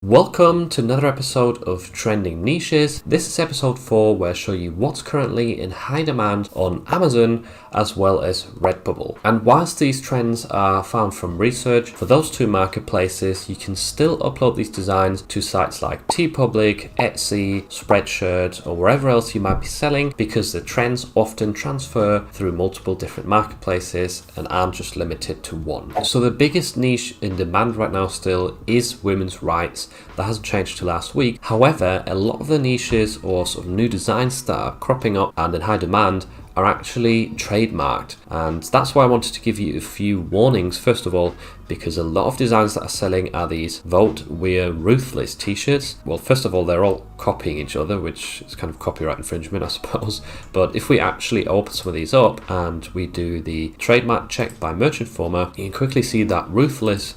Welcome to another episode of Trending Niches. This is episode 4 where I show you what's currently in high demand on Amazon as well as Redbubble. And whilst these trends are found from research, for those two marketplaces you can still upload these designs to sites like TeePublic, Etsy, Spreadshirt or wherever else you might be selling, because the trends often transfer through multiple different marketplaces and aren't just limited to one. So the biggest niche in demand right now still is women's rights. That hasn't changed to last week. However, a lot of the niches or sort of new designs that are cropping up and in high demand are actually trademarked, and that's why I wanted to give you a few warnings. First of all, because a lot of designs that are selling are these Vote We're Ruthless t-shirts. Well, first of all, they're all copying each other, which is kind of copyright infringement, I suppose. But if we actually open some of these up and we do the trademark check by Merchant Former, you can quickly see that Ruthless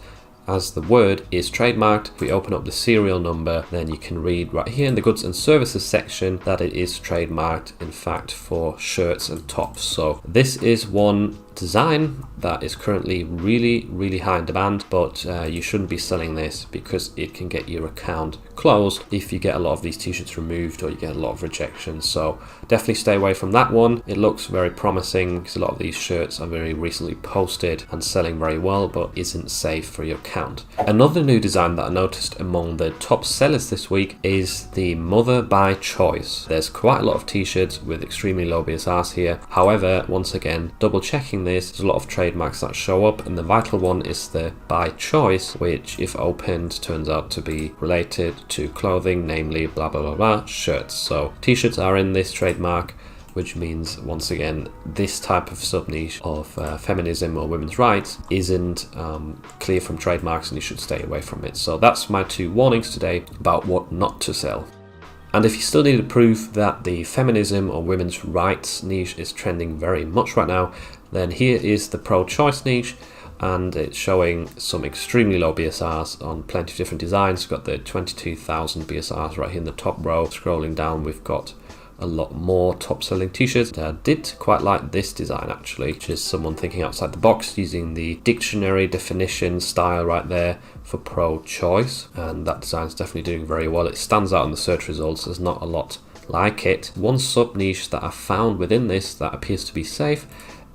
as the word is trademarked. If we open up the serial number, then you can read right here in the goods and services section that it is trademarked, in fact, for shirts and tops. So this is one design that is currently really high in demand, but you shouldn't be selling this because it can get your account closed if you get a lot of these t-shirts removed or you get a lot of rejections. So definitely stay away from that one. It looks very promising because a lot of these shirts are very recently posted and selling very well, but isn't safe for your account. Another new design that I noticed among the top sellers this week is the Mother by Choice. There's quite a lot of t-shirts with extremely low BSRs here. However, once again, double checking this, there's a lot of trademarks that show up, and the vital one is the by choice, which if opened turns out to be related to clothing, namely blah blah blah shirts. So t-shirts are in this trademark, which means once again this type of sub niche of feminism or women's rights isn't clear from trademarks, and you should stay away from it. So that's my two warnings today about what not to sell. And if you still need proof that the feminism or women's rights niche is trending very much right now, then here is the pro-choice niche, and it's showing some extremely low BSRs on plenty of different designs. We've got the 22,000 BSRs right here in the top row. Scrolling down, we've got a lot more top selling t-shirts. I did quite like this design actually, which is someone thinking outside the box using the dictionary definition style right there for pro-choice, and that design is definitely doing very well. It stands out in the search results. There's not a lot like it. One sub niche that I found within this that appears to be safe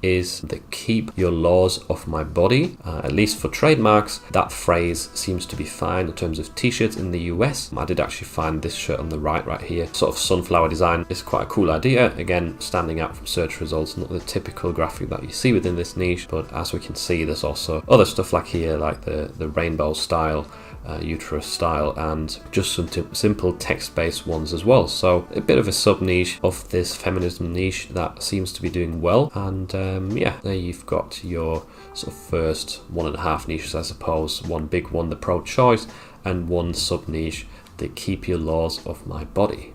is the keep your laws off my body. At least for trademarks, that phrase seems to be fine in terms of t-shirts in the US. I did actually find this shirt on the right here, sort of sunflower design. It's quite a cool idea. Again, standing out from search results, not the typical graphic that you see within this niche, but as we can see, there's also other stuff like here, like the rainbow style, uterus style, and just some simple text-based ones as well. So a bit of a sub niche of this feminism niche that seems to be doing well. And yeah, there you've got your sort of first 1.5 niches, I suppose. One big one, the pro-choice, and one sub niche, the keep your laws off my body.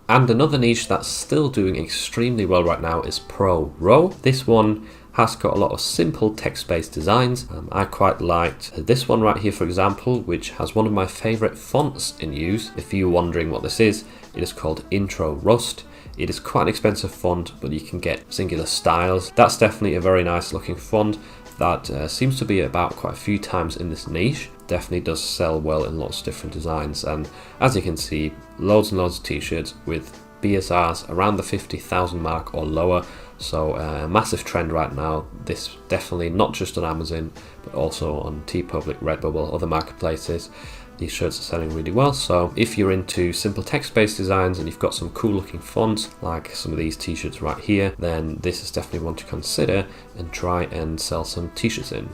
And another niche that's still doing extremely well right now is pro-row. This one has got a lot of simple text-based designs. I quite liked this one right here, for example, which has one of my favorite fonts in use. If you're wondering what this is, it is called Intro Rust. It is quite an expensive font, but you can get singular styles. That's definitely a very nice looking font that seems to be about quite a few times in this niche. Definitely does sell well in lots of different designs, and as you can see, loads and loads of t-shirts with BSRs around the 50,000 mark or lower. So a massive trend right now. This definitely not just on Amazon, but also on TeePublic, Redbubble, other marketplaces. These shirts are selling really well. So if you're into simple text-based designs and you've got some cool looking fonts like some of these t-shirts right here, then this is definitely one to consider and try and sell some t-shirts in.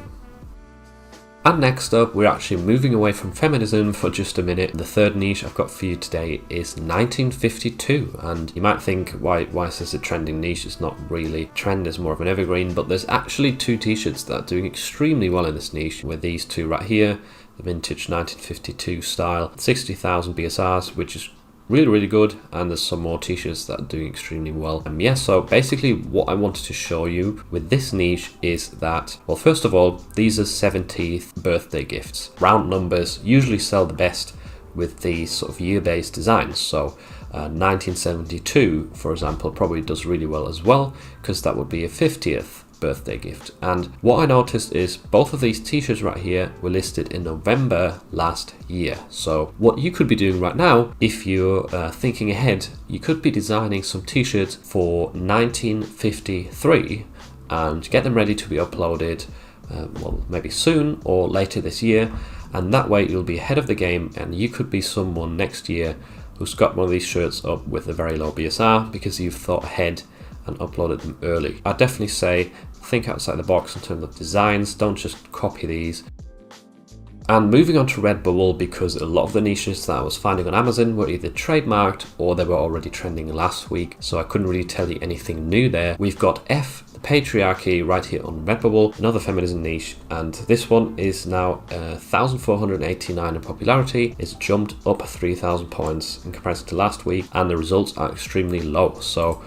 And next up, we're actually moving away from feminism for just a minute. The third niche I've got for you today is 1952. And you might think, why is this a trending niche? It's not really. Trend is more of an evergreen, but there's actually two t-shirts that are doing extremely well in this niche, with these two right here, the vintage 1952 style, 60,000 BSRs, which is really good, and there's some more t-shirts that are doing extremely well. Yeah, so basically what I wanted to show you with this niche is that, well, first of all, these are 70th birthday gifts. Round numbers usually sell the best with these sort of year-based designs. So 1972, for example, probably does really well as well, because that would be a 50th birthday gift. And what I noticed is both of these t-shirts right here were listed in November last year. So what you could be doing right now, if you're thinking ahead, you could be designing some t-shirts for 1953 and get them ready to be uploaded well, maybe soon or later this year, and that way you'll be ahead of the game, and you could be someone next year who's got one of these shirts up with a very low BSR because you've thought ahead and uploaded them early. I'd definitely say think outside the box in terms of designs, don't just copy these. And moving on to Redbubble, because a lot of the niches that I was finding on Amazon were either trademarked or they were already trending last week, so I couldn't really tell you anything new there. We've got F, the patriarchy, right here on Redbubble, another feminism niche, and this one is now 1,489 in popularity. It's jumped up 3,000 points in comparison to last week, and the results are extremely low. So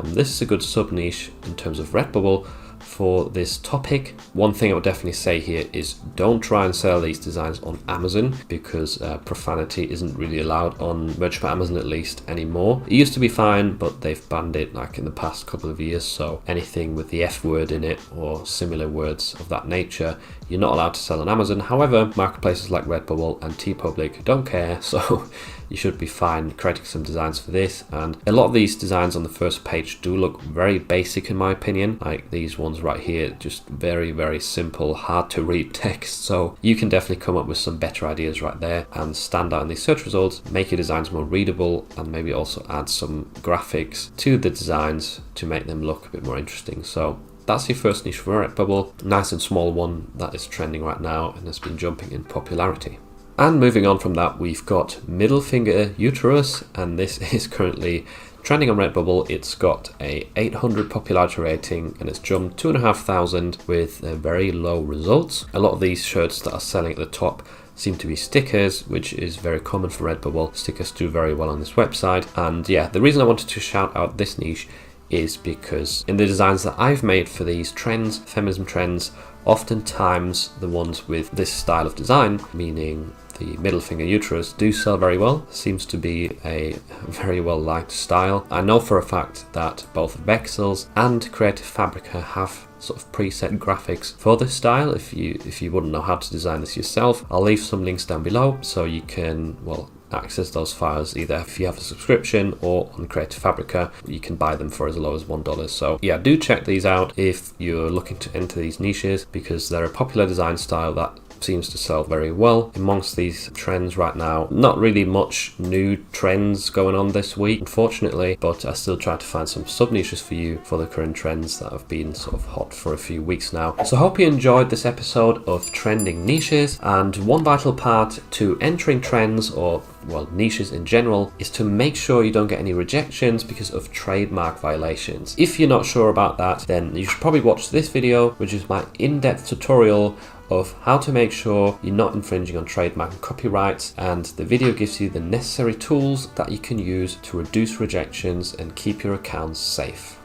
this is a good sub niche in terms of Redbubble for this topic. One thing I would definitely say here is don't try and sell these designs on Amazon, because profanity isn't really allowed on Merch by Amazon, at least anymore. It used to be fine, but they've banned it like in the past couple of years, so anything with the F word in it or similar words of that nature, you're not allowed to sell on Amazon. However, marketplaces like Redbubble and TeePublic don't care, so you should be fine creating some designs for this. And a lot of these designs on the first page do look very basic in my opinion, like these ones right here, just very, very simple, hard to read text. So you can definitely come up with some better ideas right there and stand out in these search results, make your designs more readable, and maybe also add some graphics to the designs to make them look a bit more interesting. So that's your first niche for Redbubble, nice and small one that is trending right now and has been jumping in popularity. And moving on from that, we've got middle finger uterus, and this is currently trending on Redbubble. It's got a 800 popularity rating and it's jumped 2,500 with very low results. A lot of these shirts that are selling at the top seem to be stickers, which is very common for Redbubble. Stickers do very well on this website. And yeah, the reason I wanted to shout out this niche is because in the designs that I've made for these trends, feminism trends, oftentimes the ones with this style of design, meaning the middle finger uterus, do sell very well. Seems to be a very well liked style. I know for a fact that both Vexels and Creative Fabrica have sort of preset graphics for this style. If you wouldn't know how to design this yourself, I'll leave some links down below so you can, well, access those files either if you have a subscription or on Creative Fabrica. You can buy them for as low as $1. So yeah, do check these out if you're looking to enter these niches, because they're a popular design style that seems to sell very well amongst these trends right now. Not really much new trends going on this week, unfortunately, but I still try to find some sub niches for you for the current trends that have been sort of hot for a few weeks now. So I hope you enjoyed this episode of Trending Niches. And one vital part to entering trends, or well, niches in general, is to make sure you don't get any rejections because of trademark violations. If you're not sure about that, then you should probably watch this video, which is my in-depth tutorial of how to make sure you're not infringing on trademark and copyrights, and the video gives you the necessary tools that you can use to reduce rejections and keep your accounts safe.